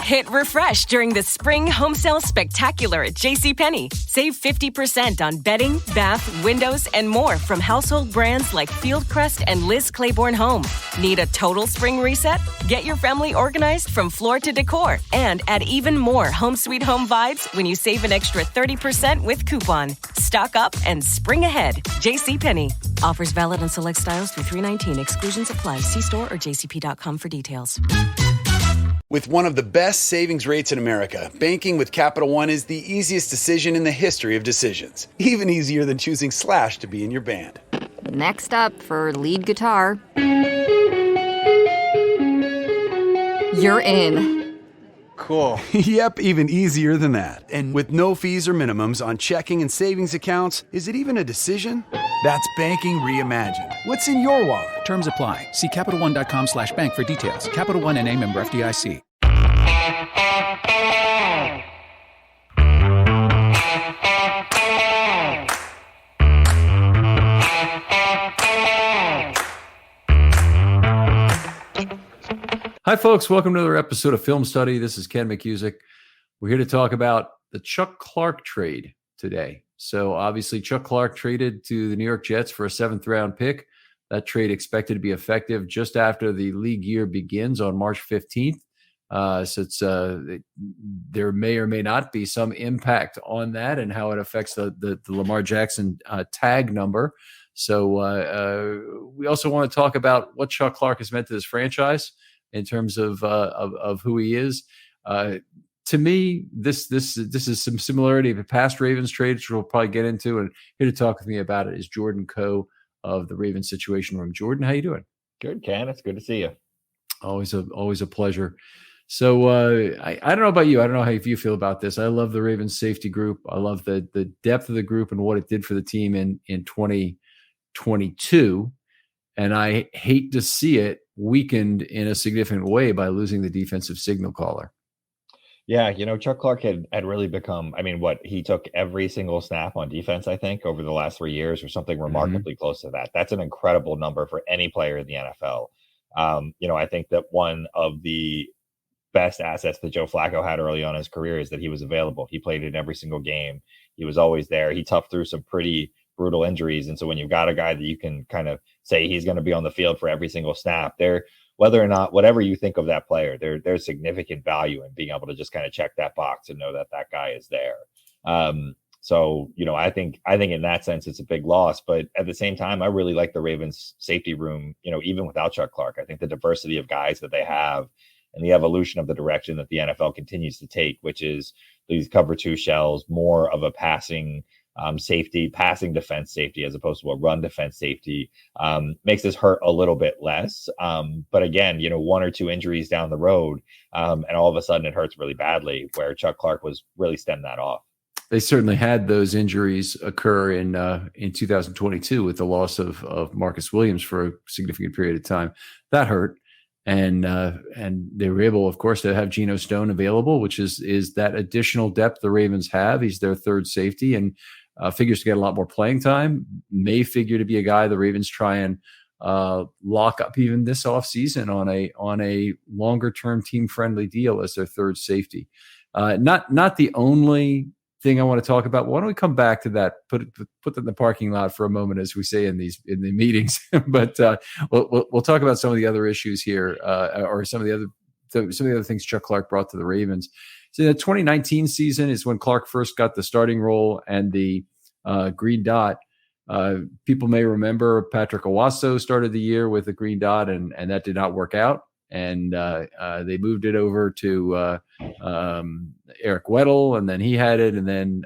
Hit refresh during the spring home sale spectacular at JCPenney. Save 50% on bedding, bath, windows, and more from household brands like Fieldcrest and Liz Claiborne Home. Need a total spring reset? Get your family organized from floor to decor and add even more home sweet home vibes when you save an extra 30% with coupon. Stock up and spring ahead. JCPenney. Offers valid on select styles through 3/19. Exclusions apply. See store or jcp.com for details. With one of the best savings rates in America, banking with Capital One is the easiest decision in the history of decisions. Even easier than choosing Slash to be in your band. Next up for lead guitar. You're in. Cool. Yep, even easier than that. And with no fees or minimums on checking and savings accounts, is it even a decision? That's banking reimagined. What's in your wallet? Terms apply. See CapitalOne.com/bank for details. Capital One N.A. member FDIC. Hi, folks. Welcome to another episode of Film Study. This is Ken McCusick. We're here to talk about the Chuck Clark trade today. So obviously Chuck Clark traded to the New York Jets for a 7th-round pick. That trade expected to be effective just after the league year begins on March 15th. There may or may not be some impact on that and how it affects the Lamar Jackson tag number. So we also want to talk about what Chuck Clark has meant to this franchise in terms of who he is. To me, this is some similarity of past Ravens trades, which we'll probably get into. And here to talk with me about it is Jordan Coe of the Ravens Situation Room. Jordan, how you doing? Good, Ken. It's good to see you. Always a pleasure. So I don't know about you. I don't know how you feel about this. I love the Ravens safety group. I love the depth of the group and what it did for the team in 2022. And I hate to see it weakened in a significant way by losing the defensive signal caller. Yeah, Chuck Clark had really become, he took every single snap on defense, I think, over the last 3 years or something remarkably close to that. That's an incredible number for any player in the NFL. I think that one of the best assets that Joe Flacco had early on in his career is that he was available. He played in every single game. He was always there. He toughed through some pretty brutal injuries. And so when you've got a guy that you can kind of say he's going to be on the field for every single snap, whether or not, whatever you think of that player, there's significant value in being able to just kind of check that box and know that that guy is there. So I think in that sense, it's a big loss, but at the same time, I really like the Ravens safety room, even without Chuck Clark. I think the diversity of guys that they have and the evolution of the direction that the NFL continues to take, which is these cover 2 shells, more of a passing passing defense safety as opposed to a run defense safety, makes this hurt a little bit less. But again, 1 or 2 injuries down the road, and all of a sudden it hurts really badly, where Chuck Clark was really stemmed that off. They certainly had those injuries occur in 2022 with the loss of Marcus Williams for a significant period of time. That hurt. And they were able, of course, to have Geno Stone available, which is that additional depth the Ravens have. He's their third safety and figures to get a lot more playing time. May figure to be a guy the Ravens try and lock up even this offseason on a longer term team friendly deal as their third safety. Not the only thing I want to talk about. Why don't we come back to that? Put that in the parking lot for a moment, as we say in the meetings. But we'll talk about some of the other issues here, or some of the other things Chuck Clark brought to the Ravens. So the 2019 season is when Clark first got the starting role and the green dot. People may remember Patrick Owasso started the year with a green dot, and that did not work out. And they moved it over to Eric Weddle, and then he had it. And then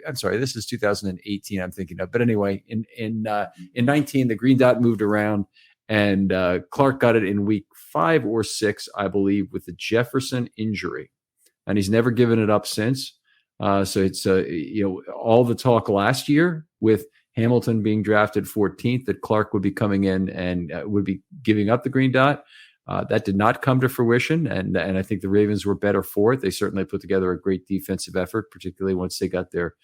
I'm sorry, this is 2018 I'm thinking of. But anyway, in 19, the green dot moved around, and Clark got it in week 5 or 6, I believe, with the Jefferson injury. And he's never given it up since. So it's all the talk last year with Hamilton being drafted 14th that Clark would be coming in and would be giving up the green dot. That did not come to fruition, and I think the Ravens were better for it. They certainly put together a great defensive effort, particularly once they got their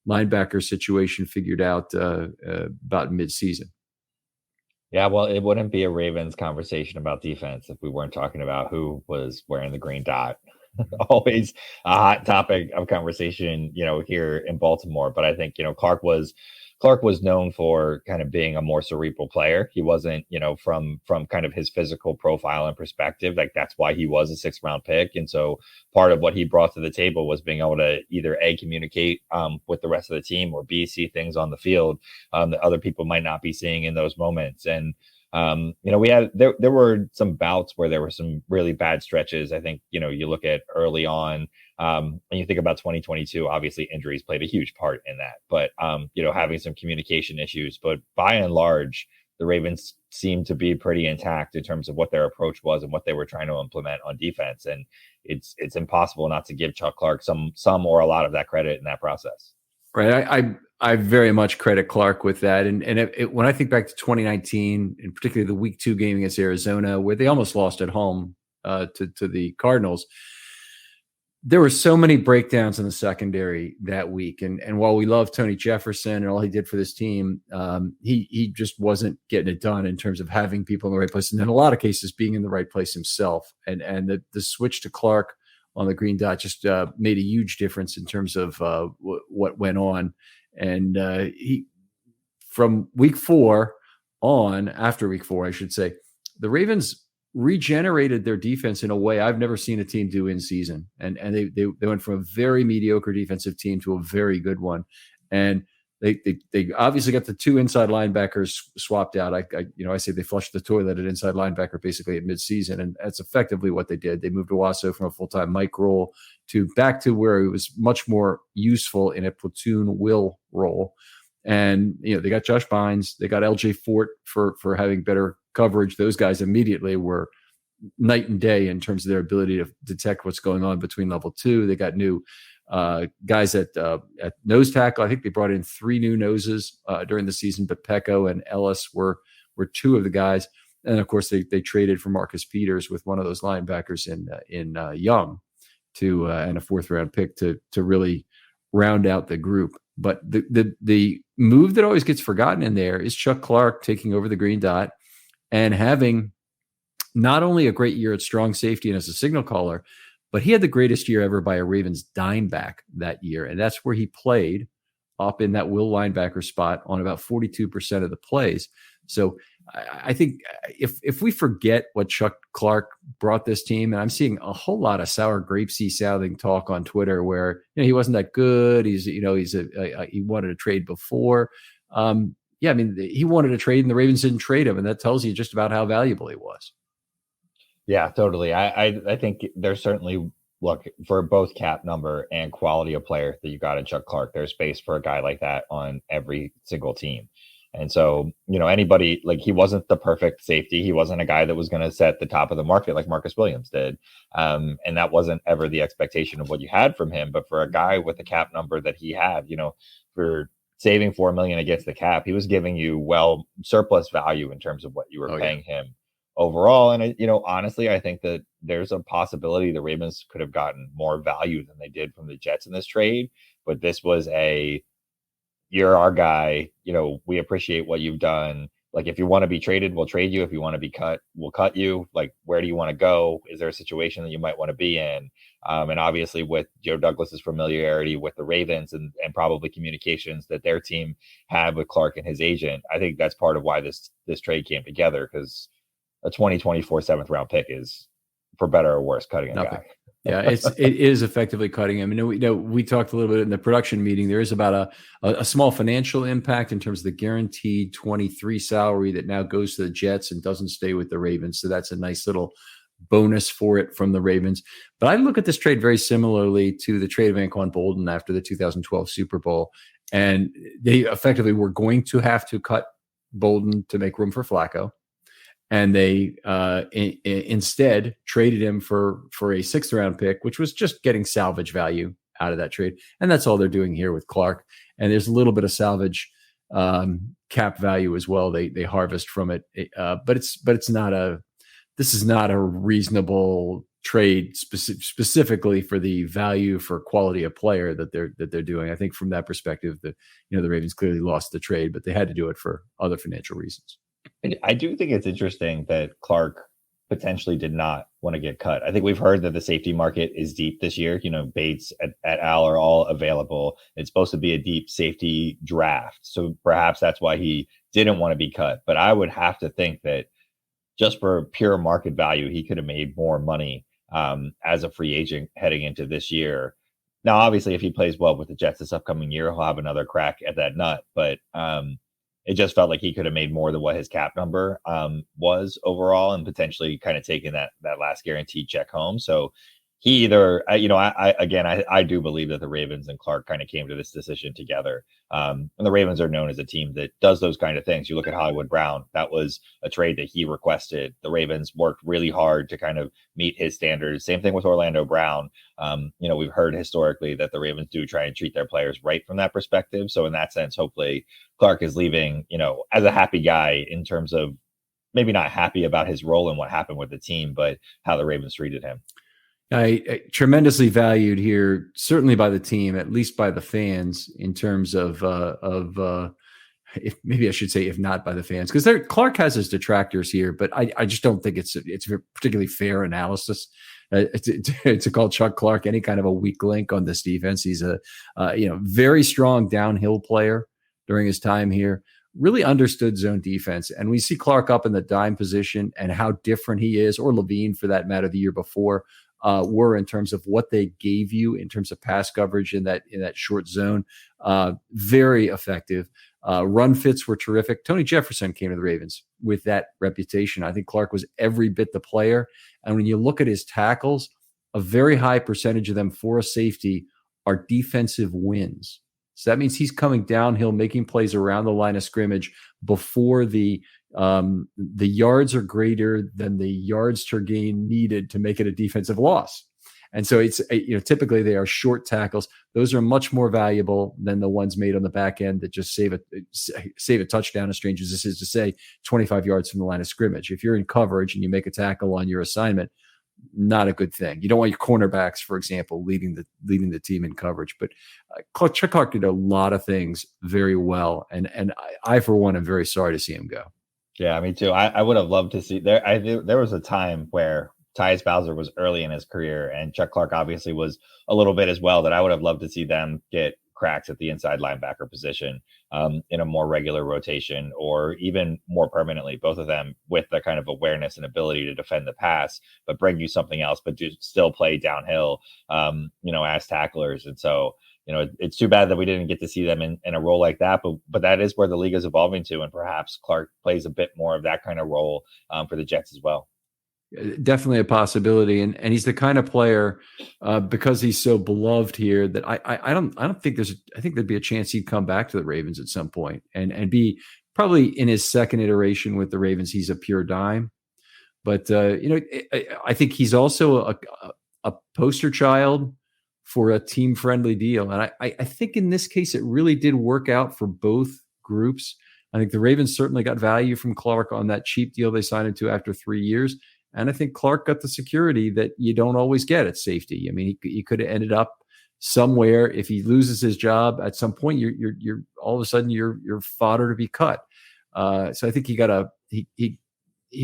linebacker situation figured out about midseason. Yeah, well, it wouldn't be a Ravens conversation about defense if we weren't talking about who was wearing the green dot always a hot topic of conversation, here in Baltimore. But I think, Clark was known for kind of being a more cerebral player. He wasn't, from kind of his physical profile and perspective, like that's why he was a 6th-round pick. And so part of what he brought to the table was being able to either A, communicate with the rest of the team, or B, see things on the field that other people might not be seeing in those moments. And there were some bouts where there were some really bad stretches. I think, you look at early on, and you think about 2022, obviously injuries played a huge part in that, but, having some communication issues, but by and large, the Ravens seemed to be pretty intact in terms of what their approach was and what they were trying to implement on defense. And it's impossible not to give Chuck Clark some or a lot of that credit in that process. Right. I very much credit Clark with that. And when I think back to 2019, and particularly the week 2 game against Arizona, where they almost lost at home to the Cardinals, there were so many breakdowns in the secondary that week. And while we love Tony Jefferson and all he did for this team, he just wasn't getting it done in terms of having people in the right place. And in a lot of cases, being in the right place himself. And the switch to Clark on the green dot just made a huge difference in terms of what went on. And he, from week 4 on, after week 4, I should say, the Ravens regenerated their defense in a way I've never seen a team do in season. And they went from a very mediocre defensive team to a very good one. And they obviously got the 2 inside linebackers swapped out. I say they flushed the toilet at inside linebacker basically at midseason, and that's effectively what they did. They moved Owasso from a full-time Mike role to back to where he was much more useful in a platoon will role. And they got Josh Bynes, they got LJ Fort for having better coverage. Those guys immediately were night and day in terms of their ability to detect what's going on between level 2. They got new guys at nose tackle. I think they brought in 3 new noses during the season, but Pecco and Ellis were 2 of the guys. And of course, they traded for Marcus Peters with one of those linebackers in Young and a 4th-round pick to really round out the group. But the move that always gets forgotten in there is Chuck Clark taking over the green dot and having not only a great year at strong safety and as a signal caller, but he had the greatest year ever by a Ravens dime back that year. And that's where he played up in that will linebacker spot on about 42% of the plays. So I think if we forget what Chuck Clark brought this team, and I'm seeing a whole lot of sour grapesy sounding talk on Twitter where he wasn't that good. He wanted to trade before. He wanted to trade and the Ravens didn't trade him, and that tells you just about how valuable he was. Yeah, totally. I think there's certainly, look, for both cap number and quality of player that you got in Chuck Clark, there's space for a guy like that on every single team. And so, anybody, like, he wasn't the perfect safety. He wasn't a guy that was going to set the top of the market like Marcus Williams did. And that wasn't ever the expectation of what you had from him. But for a guy with the cap number that he had, for saving $4 million against the cap, he was giving you surplus value in terms of what you were paying him overall. And honestly, I think that there's a possibility the Ravens could have gotten more value than they did from the Jets in this trade. But this was you're our guy. We appreciate what you've done. Like, if you want to be traded, we'll trade you. If you want to be cut, we'll cut you. Like, where do you want to go? Is there a situation that you might want to be in? And obviously with Joe Douglas's familiarity with the Ravens and probably communications that their team had with Clark and his agent, I think that's part of why this trade came together, because a 2024 7th-round pick is, for better or worse, cutting a guy. Yeah, it is effectively cutting him. We talked a little bit in the production meeting. There is about a small financial impact in terms of the guaranteed 23 salary that now goes to the Jets and doesn't stay with the Ravens. So that's a nice little bonus for it from the Ravens. But I look at this trade very similarly to the trade of Anquan Boldin after the 2012 Super Bowl. And they effectively were going to have to cut Boldin to make room for Flacco. And they instead traded him for a 6th-round pick, which was just getting salvage value out of that trade. And that's all they're doing here with Clark. And there's a little bit of salvage cap value as well. They harvest from it, but it's not this is not a reasonable trade specifically for the value for quality of player that they're doing. I think from that perspective, the Ravens clearly lost the trade, but they had to do it for other financial reasons. I do think it's interesting that Clark potentially did not want to get cut. I think we've heard that the safety market is deep this year. Bates at Al are all available. It's supposed to be a deep safety draft. So perhaps that's why he didn't want to be cut. But I would have to think that just for pure market value, he could have made more money as a free agent heading into this year. Now, obviously, if he plays well with the Jets this upcoming year, he'll have another crack at that nut. But it just felt like he could have made more than what his cap number was overall, and potentially kind of taken that last guaranteed check home. So he either, I do believe that the Ravens and Clark kind of came to this decision together. And the Ravens are known as a team that does those kind of things. You look at Hollywood Brown, that was a trade that he requested. The Ravens worked really hard to kind of meet his standards. Same thing with Orlando Brown. We've heard historically that the Ravens do try and treat their players right from that perspective. So in that sense, hopefully Clark is leaving, as a happy guy in terms of maybe not happy about his role and what happened with the team, but how the Ravens treated him. I tremendously valued here, certainly by the team, at least by the fans, in terms of if maybe I should say, if not by the fans, because Clark has his detractors here, but I just don't think it's a particularly fair analysis to call Chuck Clark any kind of a weak link on this defense. He's a very strong downhill player during his time here. Really understood zone defense, and we see Clark up in the dime position and how different he is, or Levine for that matter, the year before. Were in terms of what they gave you in terms of pass coverage in that short zone. Very effective. Run fits were terrific. Tony Jefferson came to the Ravens with that reputation. I think Clark was every bit the player. And when you look at his tackles, a very high percentage of them for a safety are defensive wins. So that means he's coming downhill, making plays around the line of scrimmage before the yards are greater than the yards per gain needed to make it a defensive loss. And so it's, typically they are short tackles. Those are much more valuable than the ones made on the back end that just save a touchdown, as strange as this is to say, 25 yards from the line of scrimmage. If you're in coverage and you make a tackle on your assignment, not a good thing. You don't want your cornerbacks, for example, leading the team in coverage. But Chuck Clark did a lot of things very well, and I for one am very sorry to see him go. Yeah, me too. I would have loved to see there was a time where Tyus Bowser was early in his career, and Chuck Clark obviously was a little bit as well, that I would have loved to see them get cracks at the inside linebacker position in a more regular rotation, or even more permanently, both of them with the kind of awareness and ability to defend the pass, but bring you something else, but do still play downhill, as tacklers. And so, it's too bad that we didn't get to see them in a role like that, but that is where the league is evolving to. And perhaps Clark plays a bit more of that kind of role for the Jets as well. Definitely a possibility, and he's the kind of player because he's so beloved here that I don't think I think there'd be a chance he'd come back to the Ravens at some point and be probably in his second iteration with the Ravens. He's a pure dime, but I think he's also a poster child for a team friendly deal, and I think in this case it really did work out for both groups. I think the Ravens certainly got value from Clark on that cheap deal they signed him to after 3 years. And I think Clark got the security that you don't always get at safety. I mean, he could have ended up somewhere. If he loses his job at some point, you're all of a sudden you're fodder to be cut. So I think he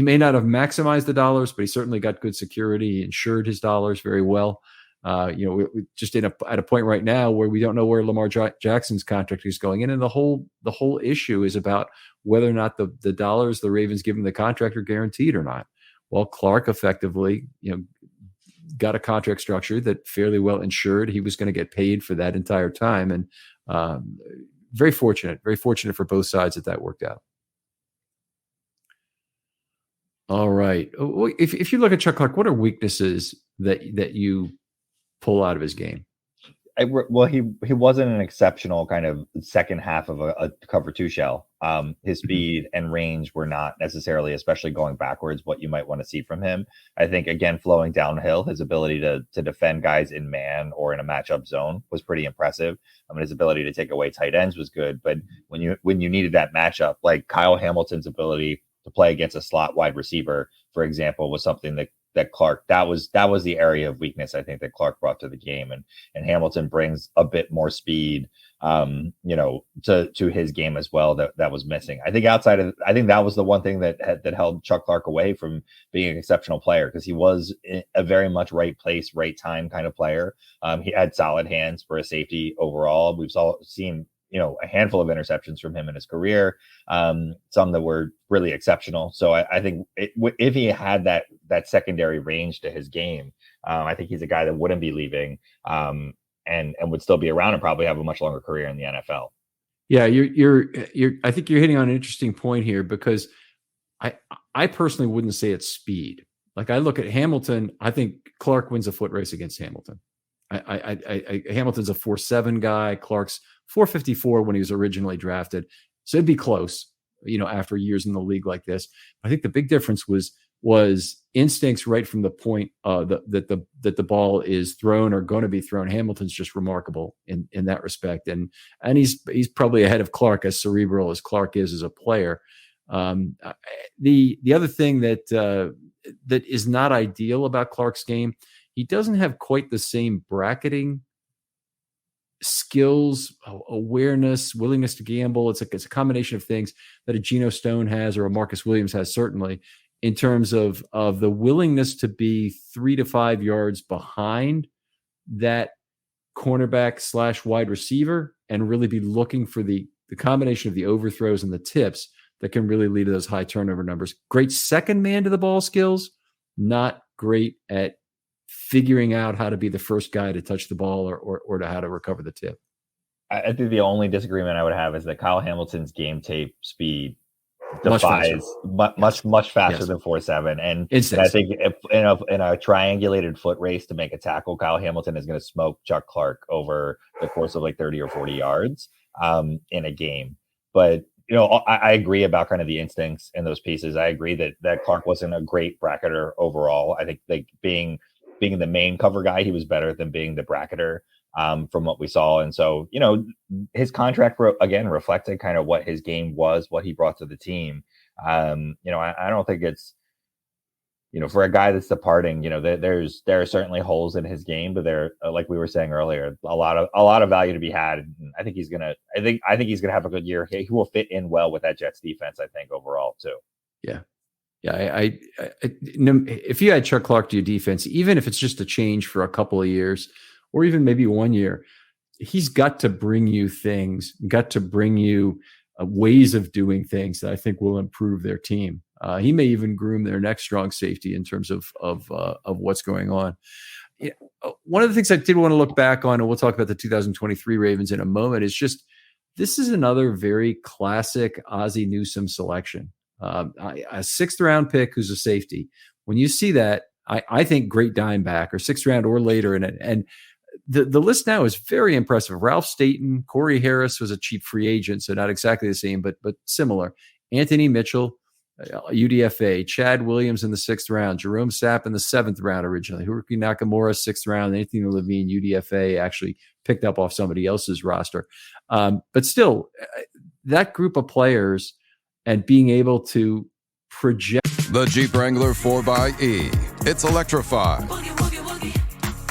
may not have maximized the dollars, but he certainly got good security. He insured his dollars very well. We're just at a point right now where we don't know where Lamar Jackson's contract is going in, and the whole issue is about whether or not the dollars the Ravens give him the contract are guaranteed or not. Well, Clark effectively, got a contract structure that fairly well ensured he was going to get paid for that entire time, and very fortunate for both sides that worked out. All right, if you look at Chuck Clark, what are weaknesses that you pull out of his game? He wasn't an exceptional kind of second half of a cover two shell. His speed and range were not necessarily, especially going backwards, what you might want to see from him. I think, again, flowing downhill, his ability to defend guys in man or in a matchup zone was pretty impressive. I mean, his ability to take away tight ends was good, but when you needed that matchup, like Kyle Hamilton's ability to play against a slot wide receiver, for example, was something that Clark, that was the area of weakness I think that Clark brought to the game, and Hamilton brings a bit more speed, to his game as well that was missing. I think that was the one thing that held Chuck Clark away from being an exceptional player, because he was a very much right place, right time kind of player. He had solid hands for a safety overall. We've seen a handful of interceptions from him in his career, some that were really exceptional. So I think if he had that secondary range to his game, I think he's a guy that wouldn't be leaving, and would still be around and probably have a much longer career in the NFL. Yeah, I think you're hitting on an interesting point here, because I personally wouldn't say it's speed. Like, I look at Hamilton, I think Clark wins a foot race against Hamilton. Hamilton's a 4.7 guy. Clark's 4.54 when he was originally drafted. So it'd be close, after years in the league like this. I think the big difference was instincts right from the point that the ball is thrown or going to be thrown. Hamilton's just remarkable in that respect. And he's probably ahead of Clark, as cerebral as Clark is as a player. The other thing that is not ideal about Clark's game, he doesn't have quite the same bracketing skills, awareness, willingness to gamble. It's a combination of things that a Geno Stone has, or a Marcus Williams has, certainly, in terms of the willingness to be 3 to 5 yards behind that cornerback / wide receiver, and really be looking for the combination of the overthrows and the tips that can really lead to those high turnover numbers. Great second man to the ball skills, not great at figuring out how to be the first guy to touch the ball or to how to recover the tip. I think the only disagreement I would have is that Kyle Hamilton's game tape speed defies much faster than 4.7, and I think if in a triangulated foot race to make a tackle, Kyle Hamilton is going to smoke Chuck Clark over the course of like 30 or 40 yards in a game. But I agree about kind of the instincts in those pieces. I agree that Clark wasn't a great bracketer overall. I think like being the main cover guy, he was better than being the bracketer, from what we saw. And so, his contract again reflected kind of what his game was, what he brought to the team. I don't think it's, for a guy that's departing, there are certainly holes in his game, but there, like we were saying earlier, a lot of value to be had. And I think he's gonna have a good year. He will fit in well with that Jets defense, I think, overall too. Yeah. Yeah, if you had Chuck Clark to your defense, even if it's just a change for a couple of years, or even maybe 1 year, he's got to bring you ways of doing things that I think will improve their team. He may even groom their next strong safety in terms of what's going on. One of the things I did want to look back on, and we'll talk about the 2023 Ravens in a moment, is just this is another very classic Ozzie Newsome selection. A sixth round pick who's a safety. When you see that, I think great dime back, or sixth round or later in it. And the list now is very impressive. Ralph Staten, Corey Harris was a cheap free agent, so not exactly the same, but similar. Anthony Mitchell, UDFA, Chad Williams in the 6th round, Jerome Sapp in the 7th round originally, Haruki Nakamura 6th round, Anthony Levine, UDFA, actually picked up off somebody else's roster. But still, that group of players and being able to project. The Jeep Wrangler 4xE. It's electrified.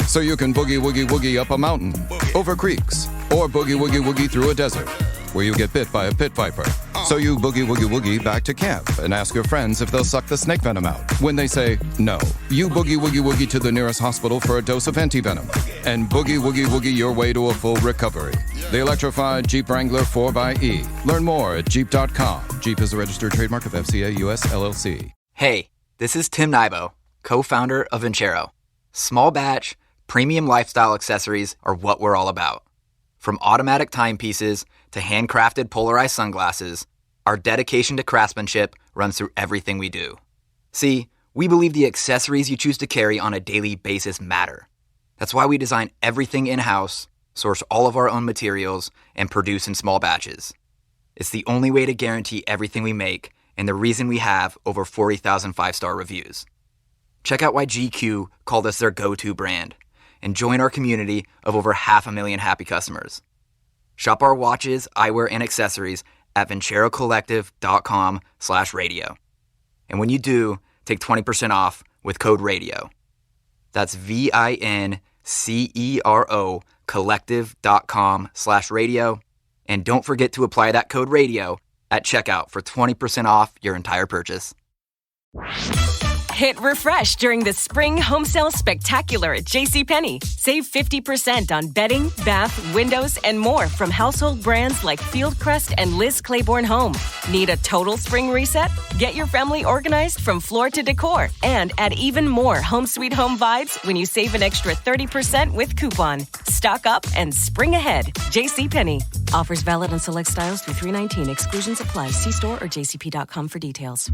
So you can boogie woogie woogie up a mountain, over creeks, or boogie woogie woogie through a desert where you get bit by a pit viper. So you boogie woogie woogie back to camp and ask your friends if they'll suck the snake venom out. When they say no, you boogie woogie woogie to the nearest hospital for a dose of antivenom and boogie woogie woogie your way to a full recovery. The electrified Jeep Wrangler 4xE. Learn more at Jeep.com. Jeep is a registered trademark of FCA US LLC. Hey, this is Tim Nybo, co-founder of Vincero. Small batch, premium lifestyle accessories are what we're all about. From automatic timepieces to handcrafted polarized sunglasses, our dedication to craftsmanship runs through everything we do. See, we believe the accessories you choose to carry on a daily basis matter. That's why we design everything in-house, source all of our own materials, and produce in small batches. It's the only way to guarantee everything we make, and the reason we have over 40,000 five-star reviews. Check out why GQ called us their go-to brand, and join our community of over 500,000 happy customers. Shop our watches, eyewear, and accessories at VinceroCollective.com/radio. And when you do, take 20% off with code RADIO. That's VINCERO collective.com/radio. And don't forget to apply that code RADIO at checkout for 20% off your entire purchase. Hit refresh during the Spring Home Sale Spectacular at JCPenney. Save 50% on bedding, bath, windows, and more from household brands like Fieldcrest and Liz Claiborne Home. Need a total spring reset? Get your family organized from floor to decor and add even more home sweet home vibes when you save an extra 30% with coupon. Stock up and spring ahead. JCPenney. Offers valid on select styles through 3/19. Exclusions apply. See store or jcp.com for details.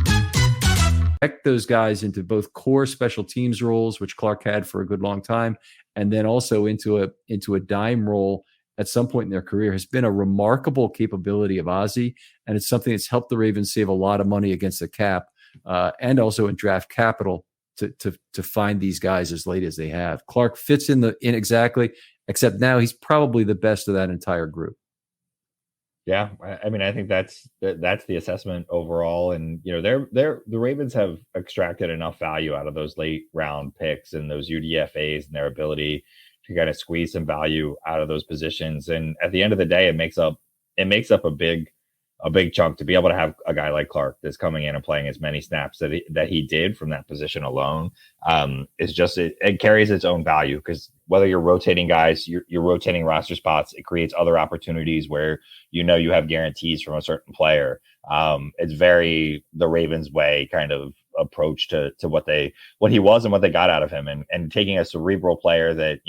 Those guys into both core special teams roles, which Clark had for a good long time, and then also into a dime role at some point in their career has been a remarkable capability of Ozzie, and it's something that's helped the Ravens save a lot of money against the cap, and also in draft capital to find these guys as late as they have. Clark fits in exactly, except now he's probably the best of that entire group. Yeah, I mean, I think that's the assessment overall, and the Ravens have extracted enough value out of those late round picks and those UDFAs and their ability to kind of squeeze some value out of those positions. And at the end of the day, it makes up a big chunk to be able to have a guy like Clark that's coming in and playing as many snaps that he did from that position alone. It carries its own value, because whether you're rotating guys, you're rotating roster spots, it creates other opportunities where you have guarantees from a certain player. It's very the Ravens way kind of approach to what he was and what they got out of him, and taking a cerebral player that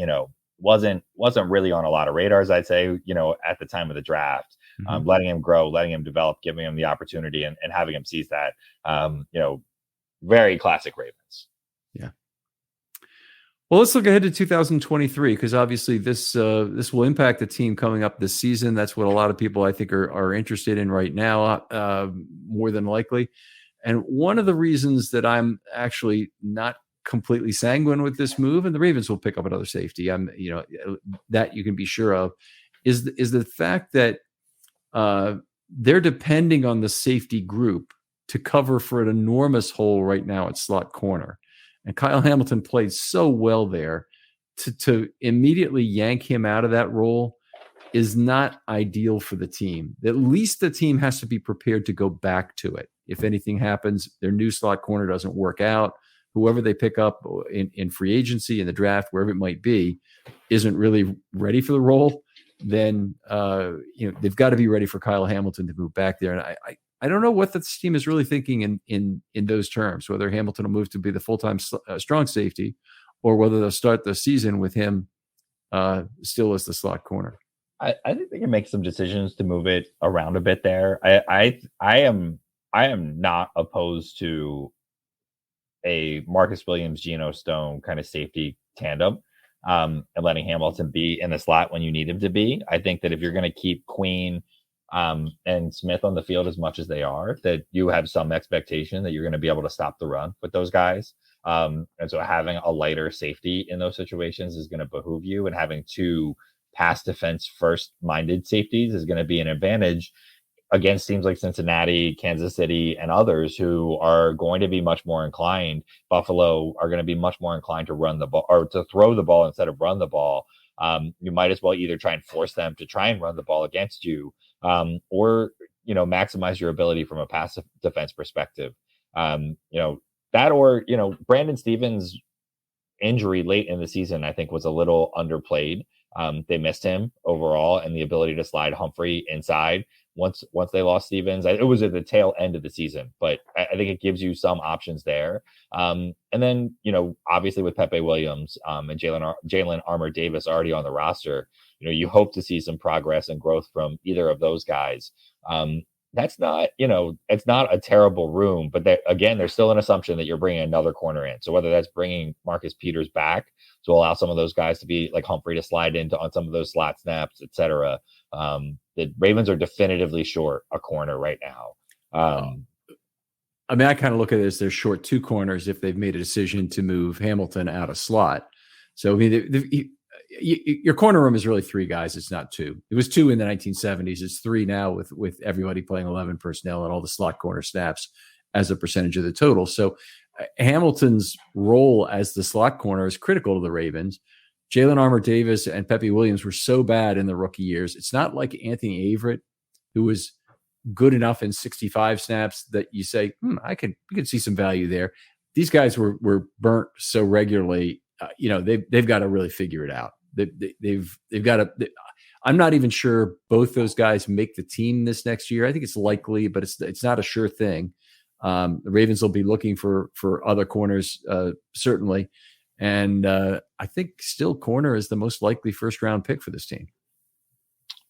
wasn't really on a lot of radars, I'd say, at the time of the draft. Letting him grow, letting him develop, giving him the opportunity, and having him seize that. Very classic Ravens. Yeah. Well, let's look ahead to 2023, because obviously this will impact the team coming up this season. That's what a lot of people, I think, are interested in right now, more than likely. And one of the reasons that I'm actually not completely sanguine with this move, and the Ravens will pick up another safety, that you can be sure of, is the fact that they're depending on the safety group to cover for an enormous hole right now at slot corner. And Kyle Hamilton played so well there. To immediately yank him out of that role is not ideal for the team. At least the team has to be prepared to go back to it. If anything happens, their new slot corner doesn't work out, whoever they pick up in free agency, in the draft, wherever it might be, isn't really ready for the role, then they've got to be ready for Kyle Hamilton to move back there. And I don't know what this team is really thinking in those terms, whether Hamilton will move to be the full-time strong safety, or whether they'll start the season with him still as the slot corner. I think they can make some decisions to move it around a bit there. I am not opposed to a Marcus Williams, Geno Stone kind of safety tandem. And letting Hamilton be in the slot when you need him to be. I think that if you're going to keep Queen and Smith on the field as much as they are, that you have some expectation that you're going to be able to stop the run with those guys. And so having a lighter safety in those situations is going to behoove you, and having two pass defense first minded safeties is going to be an advantage against teams like Cincinnati, Kansas City, and others who are going to be much more inclined. Buffalo are going to be much more inclined to run the ball, or to throw the ball instead of run the ball. You might as well either try and force them to try and run the ball against you, or maximize your ability from a pass defense perspective. That, or Brandon Stevens' injury late in the season, I think, was a little underplayed. They missed him overall, and the ability to slide Humphrey inside once they lost Stevens. It was at the tail end of the season, but I think it gives you some options there. And then, obviously with Pepe Williams and Jalen Armour Davis already on the roster, you hope to see some progress and growth from either of those guys. That's not, it's not a terrible room, but there's still an assumption that you're bringing another corner in. So whether that's bringing Marcus Peters back to allow some of those guys to be like Humphrey to slide into on some of those slot snaps, etc. The Ravens are definitively short a corner right now. I kind of look at it as they're short two corners if they've made a decision to move Hamilton out of slot. So your corner room is really three guys. It's not two. It was two in the 1970s. It's three now with everybody playing 11 personnel and all the slot corner snaps as a percentage of the total. So Hamilton's role as the slot corner is critical to the Ravens. Jalen Armour-Davis and Pepe Williams were so bad in the rookie years. It's not like Anthony Averett, who was good enough in 65 snaps that you say, we could see some value there. These guys were burnt so regularly. They've got to really figure it out. They've got to. I'm not even sure both those guys make the team this next year. I think it's likely, but it's not a sure thing. The Ravens will be looking for other corners, certainly. And I think still corner is the most likely first round pick for this team.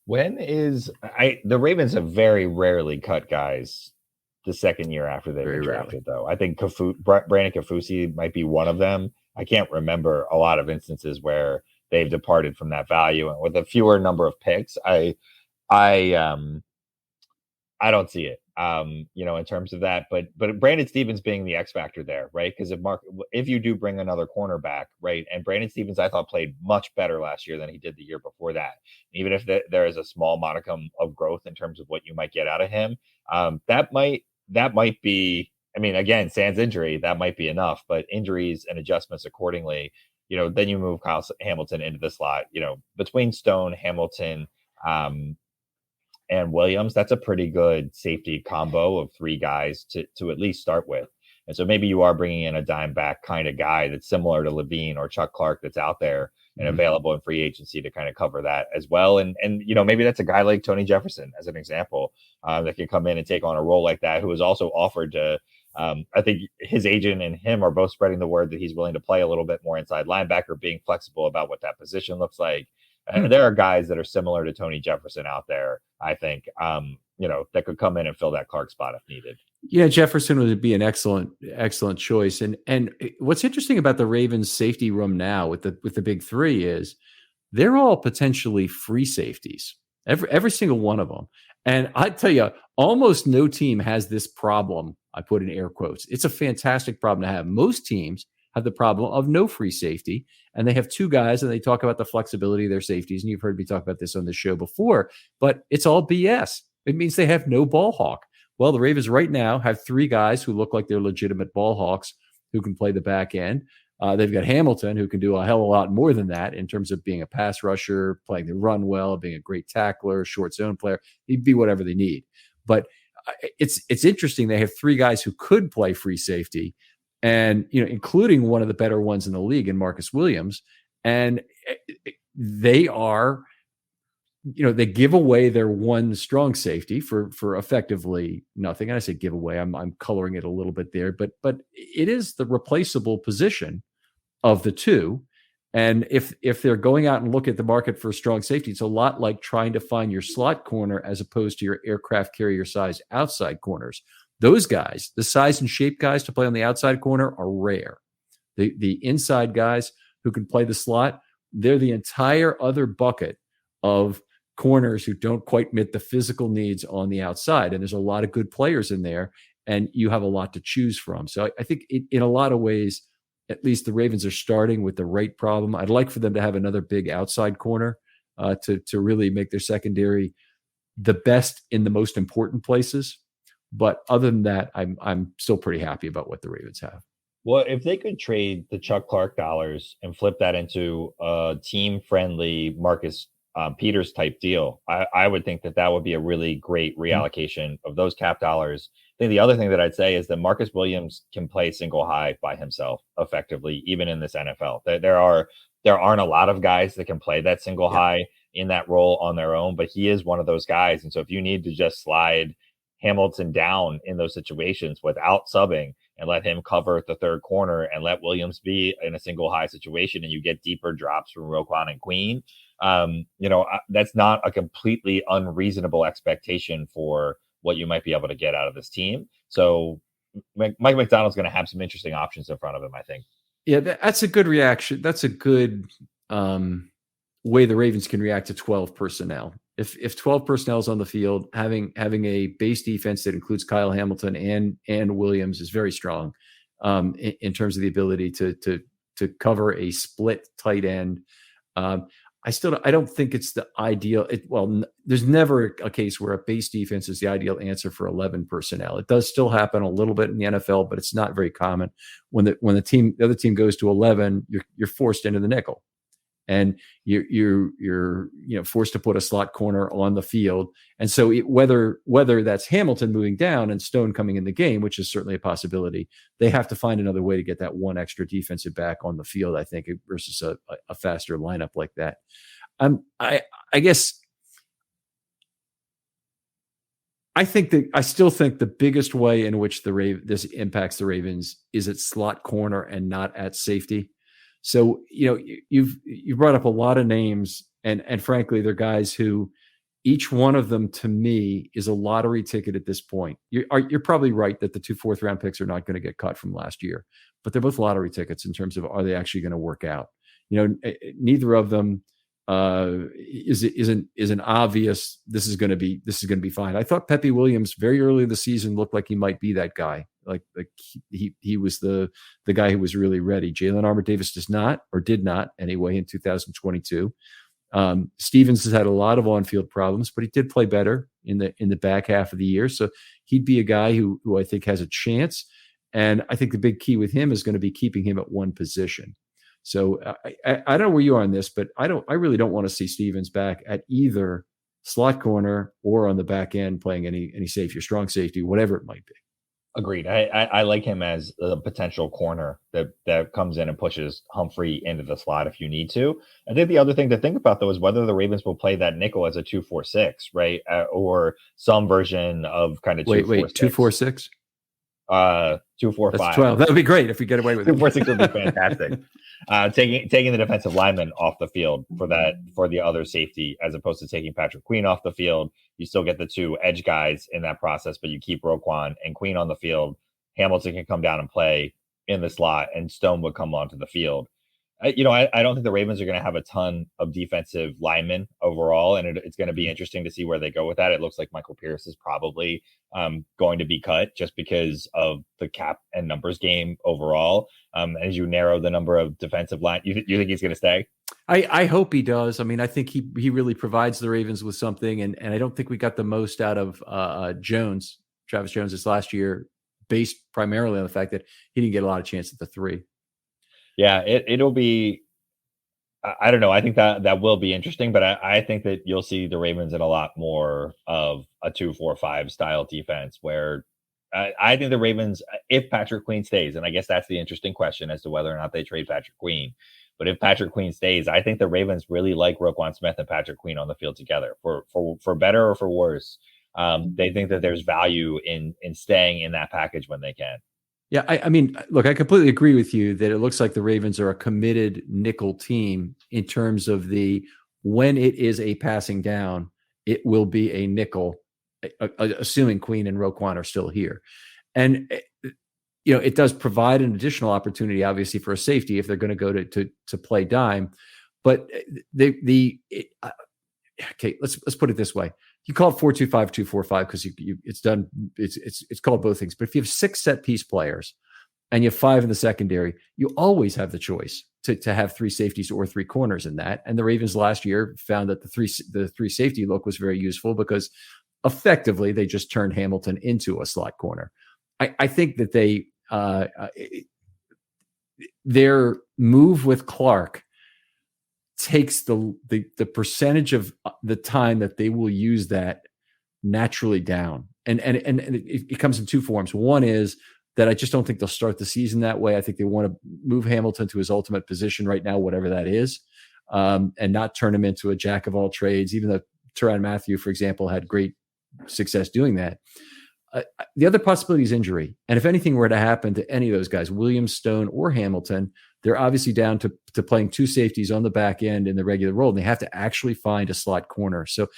The Ravens have very rarely cut guys the second year after they've been drafted, though. I think Brandon Kafusi might be one of them. I can't remember a lot of instances where they've departed from that value, and with a fewer number of picks, I don't see it. In terms of that, but Brandon Stevens being the X factor there, right? Because if you do bring another cornerback, right, and Brandon Stevens, I thought played much better last year than he did the year before that. Even if there is a small modicum of growth in terms of what you might get out of him, that might be. I mean, again, sans injury, that might be enough, but injuries and adjustments accordingly. Then you move Kyle Hamilton into the slot. Between Stone, Hamilton, and Williams, that's a pretty good safety combo of three guys to at least start with. And so maybe you are bringing in a dime back kind of guy that's similar to Levine or Chuck Clark that's out there and available in free agency to kind of cover that as well. And maybe that's a guy like Tony Jefferson as an example that can come in and take on a role like that, who is also offered to. I think his agent and him are both spreading the word that he's willing to play a little bit more inside linebacker, being flexible about what that position looks like. And there are guys that are similar to Tony Jefferson out there, I think, that could come in and fill that Clark spot if needed. Yeah, Jefferson would be an excellent choice. And what's interesting about the Ravens safety room now with the big three is they're all potentially free safeties, every single one of them. And I tell you, almost no team has this problem. I put in air quotes. It's a fantastic problem to have. Most teams have the problem of no free safety, and they have two guys, and they talk about the flexibility of their safeties. And you've heard me talk about this on the show before, but it's all BS. It means they have no ball hawk. Well, the Ravens right now have three guys who look like they're legitimate ball hawks who can play the back end. They've got Hamilton, who can do a hell of a lot more than that in terms of being a pass rusher, playing the run well, being a great tackler, short zone player. He'd be whatever they need. But it's interesting. They have three guys who could play free safety, and including one of the better ones in the league in Marcus Williams. And they are, they give away their one strong safety for effectively nothing. And I say give away, I'm coloring it a little bit there, but it is the replaceable position of the two. And if they're going out and look at the market for strong safety, it's a lot like trying to find your slot corner as opposed to your aircraft carrier size outside corners. Those guys, the size and shape guys to play on the outside corner, are rare. The inside guys who can play the slot, they're the entire other bucket of corners who don't quite meet the physical needs on the outside. And there's a lot of good players in there, and you have a lot to choose from. So I think in a lot of ways, at least the Ravens are starting with the right problem. I'd like for them to have another big outside corner to really make their secondary the best in the most important places. But other than that, I'm still pretty happy about what the Ravens have. Well, if they could trade the Chuck Clark dollars and flip that into a team-friendly Marcus Peters type deal, I would think that would be a really great reallocation of those cap dollars. I think the other thing that I'd say is that Marcus Williams can play single high by himself effectively, even in this NFL. There aren't a lot of guys that can play that single high in that role on their own, but he is one of those guys. And so if you need to just slide Hamilton down in those situations without subbing and let him cover the third corner and let Williams be in a single high situation, and you get deeper drops from Roquan and Queen, that's not a completely unreasonable expectation for what you might be able to get out of this team. So Mike McDonald's going to have some interesting options in front of him, I think. Yeah, that's a good reaction. That's a good way the Ravens can react to 12 personnel. If 12 personnel is on the field, having a base defense that includes Kyle Hamilton and Williams is very strong in terms of the ability to cover a split tight end. I don't think it's the ideal. There's never a case where a base defense is the ideal answer for 11 personnel. It does still happen a little bit in the NFL, but it's not very common. When the other team goes to 11, you're forced into the nickel, and you're forced to put a slot corner on the field. And so whether that's Hamilton moving down and Stone coming in the game, which is certainly a possibility, they have to find another way to get that one extra defensive back on the field, I think, versus a faster lineup like that. I guess I still think the biggest way in which this impacts the Ravens is at slot corner and not at safety. So, you've brought up a lot of names, and frankly, they're guys who each one of them to me is a lottery ticket at this point. You're probably right that the 2 4th-round picks are not going to get cut from last year, but they're both lottery tickets in terms of, are they actually going to work out? Neither of them is an obvious, this is going to be fine. I thought Pepe Williams very early in the season looked like he might be that guy. Like he was the guy who was really ready. Jalen Armour-Davis did not anyway in 2022. Stevens has had a lot of on-field problems, but he did play better in the back half of the year. So he'd be a guy who I think has a chance. And I think the big key with him is going to be keeping him at one position. So I don't know where you are on this, but I really don't want to see Stevens back at either slot corner or on the back end playing any safety or strong safety, whatever it might be. Agreed. I like him as a potential corner that comes in and pushes Humphrey into the slot if you need to. I think the other thing to think about, though, is whether the Ravens will play that nickel as a 2-4-6, right? Or some version of kind of 2-4-6. 2-4-6? 2-4-5. That's 12. That would be great if we get away with it. 2-4-6 would be fantastic. Taking the defensive lineman off the field for the other safety, as opposed to taking Patrick Queen off the field. You still get the 2 edge guys in that process, but you keep Roquan and Queen on the field. Hamilton can come down and play in the slot, and Stone would come onto the field. I don't think the Ravens are going to have a ton of defensive linemen overall, and it's going to be interesting to see where they go with that. It looks like Michael Pierce is probably going to be cut just because of the cap and numbers game overall. As you narrow the number of defensive line, you think he's going to stay? I hope he does. I mean, I think he really provides the Ravens with something, and I don't think we got the most out of Travis Jones this last year, based primarily on the fact that he didn't get a lot of chance at the 3. Yeah, it'll be. I don't know. I think that will be interesting, but I think that you'll see the Ravens in a lot more of a 2-4-5 style defense, where I think the Ravens, if Patrick Queen stays, and I guess that's the interesting question as to whether or not they trade Patrick Queen. But if Patrick Queen stays, I think the Ravens really like Roquan Smith and Patrick Queen on the field together, for better or for worse. They think that there's value in staying in that package when they can. Yeah, I mean, look, I completely agree with you that it looks like the Ravens are a committed nickel team in terms of when it is a passing down, it will be a nickel, assuming Queen and Roquan are still here. And, it does provide an additional opportunity, obviously, for a safety if they're going to go to play dime. But okay, let's put it this way. You call it 4-2-5, 2-4-5 because it's done. It's called both things. But if you have 6 set piece players and you have 5 in the secondary, you always have the choice to have 3 safeties or 3 corners in that. And the Ravens last year found that the three safety look was very useful because effectively they just turned Hamilton into a slot corner. I think that their move with Clark takes the percentage of the time that they will use that naturally down. And it comes in 2 forms. One is that I just don't think they'll start the season that way. I think they want to move Hamilton to his ultimate position right now, whatever that is, and not turn him into a jack of all trades, even though Tyrann Mathieu, for example, had great success doing that. The other possibility is injury. And if anything were to happen to any of those guys, Williams, Stone, or Hamilton, they're obviously down to playing 2 safeties on the back end in the regular role, and they have to actually find a slot corner. So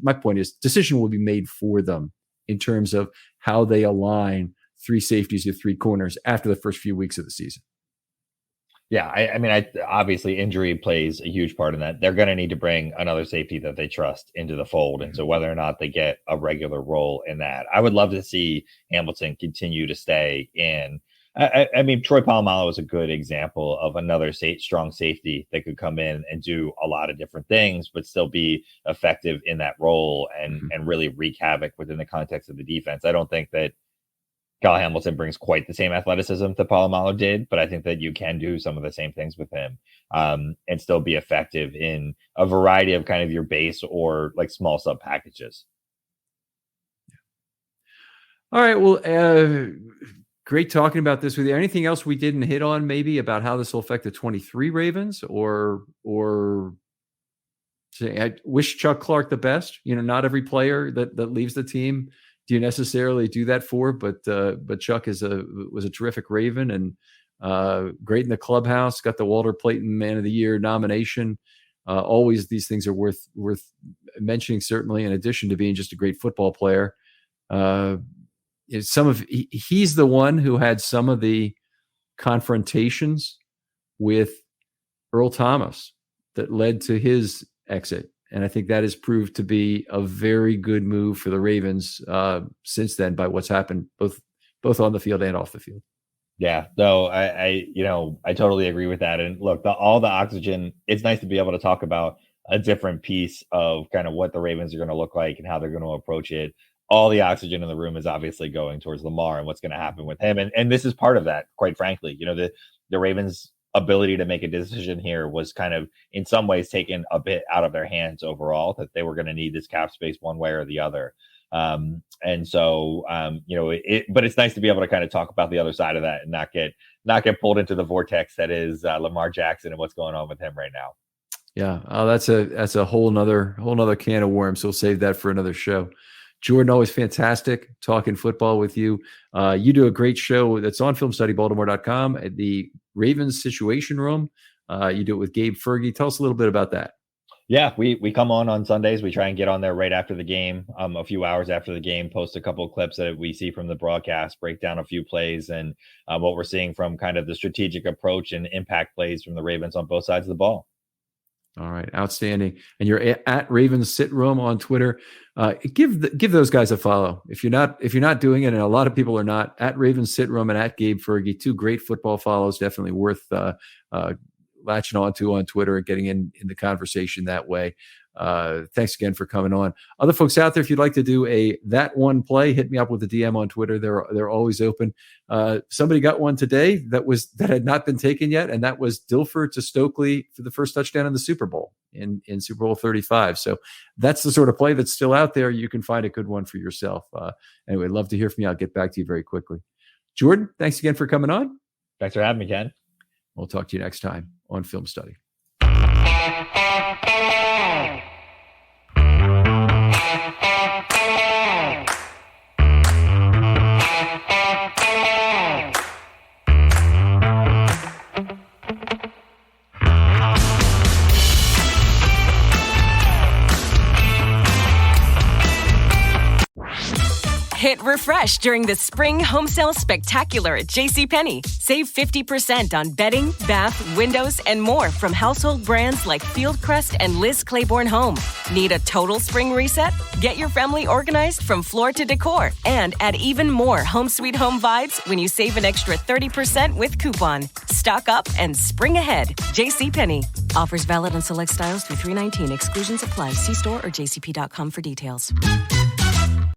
my point is, decision will be made for them in terms of how they align 3 safeties or 3 corners after the first few weeks of the season. Yeah, I mean, obviously injury plays a huge part in that. They're going to need to bring another safety that they trust into the fold. And so whether or not they get a regular role in that, I would love to see Hamilton continue to stay in I mean, Troy Polamalu is a good example of another strong safety that could come in and do a lot of different things, but still be effective in that role and really wreak havoc within the context of the defense. I don't think that Kyle Hamilton brings quite the same athleticism that Polamalu did, but I think that you can do some of the same things with him and still be effective in a variety of kind of your base or like small sub packages. All right. Well, great talking about this with you. Anything else we didn't hit on maybe about how this will affect the 23 Ravens or say, I wish Chuck Clark the best. Not every player that leaves the team do you necessarily do that for, but Chuck was a terrific Raven and great in the clubhouse, got the Walter Payton Man of the Year nomination. Always these things are worth mentioning, certainly, in addition to being just a great football player. He's the one who had some of the confrontations with Earl Thomas that led to his exit. And I think that has proved to be a very good move for the Ravens since then by what's happened both on the field and off the field. Yeah, no, I totally agree with that. And look, all the oxygen, it's nice to be able to talk about a different piece of kind of what the Ravens are going to look like and how they're going to approach it. All the oxygen in the room is obviously going towards Lamar and what's going to happen with him. And this is part of that, quite frankly. The Ravens' ability to make a decision here was kind of in some ways taken a bit out of their hands overall, that they were going to need this cap space one way or the other. But it's nice to be able to kind of talk about the other side of that and not get pulled into the vortex that is Lamar Jackson and what's going on with him right now. Yeah. Oh, that's a whole nother can of worms. So we'll save that for another show. Jordan, always fantastic talking football with you. You do a great show that's on filmstudybaltimore.com at the Ravens Situation Room. You do it with Gabe Fergie. Tell us a little bit about that. Yeah, we come on Sundays. We try and get on there right after the game, a few hours after the game, post a couple of clips that we see from the broadcast, break down a few plays and what we're seeing from kind of the strategic approach and impact plays from the Ravens on both sides of the ball. All right. Outstanding. And you're at Ravens Sit Room on Twitter. Give those guys a follow. If you're not doing it, and a lot of people are not, at Ravens Sit Room and at Gabe Fergie, two great football follows, definitely worth latching onto on Twitter and getting in the conversation that way. Thanks again for coming on. Other folks out there, if you'd like to do that one play, hit me up with a DM on Twitter. They're always open. Somebody got one today that had not been taken yet, and that was Dilfer to Stokely for the first touchdown in the Super Bowl in Super Bowl 35. So that's the sort of play that's still out there. You can find a good one for yourself. Anyway, love to hear from you. I'll get back to you very quickly. Jordan, thanks again for coming on. Thanks for having me, Ken. We'll talk to you next time on Film Study. Hit refresh during the Spring Home Sale Spectacular at JCPenney. Save 50% on bedding, bath, windows, and more from household brands like Fieldcrest and Liz Claiborne Home. Need a total spring reset? Get your family organized from floor to decor and add even more home sweet home vibes when you save an extra 30% with coupon. Stock up and spring ahead. JCPenney. Offers valid on select styles through 3/19. Exclusions apply. See store or jcp.com for details.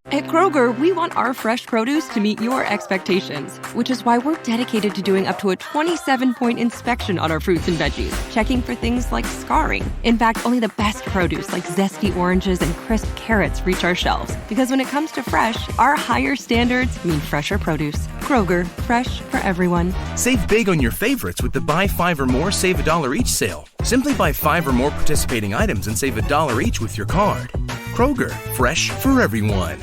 At Kroger, we want our fresh produce to meet your expectations, which is why we're dedicated to doing up to a 27-point inspection on our fruits and veggies, checking for things like scarring. In fact, only the best produce like zesty oranges and crisp carrots reach our shelves. Because when it comes to fresh, our higher standards mean fresher produce. Kroger, fresh for everyone. Save big on your favorites with the Buy 5 or More, Save $1 each sale. Simply buy 5 or more participating items and save $1 each with your card. Kroger, fresh for everyone.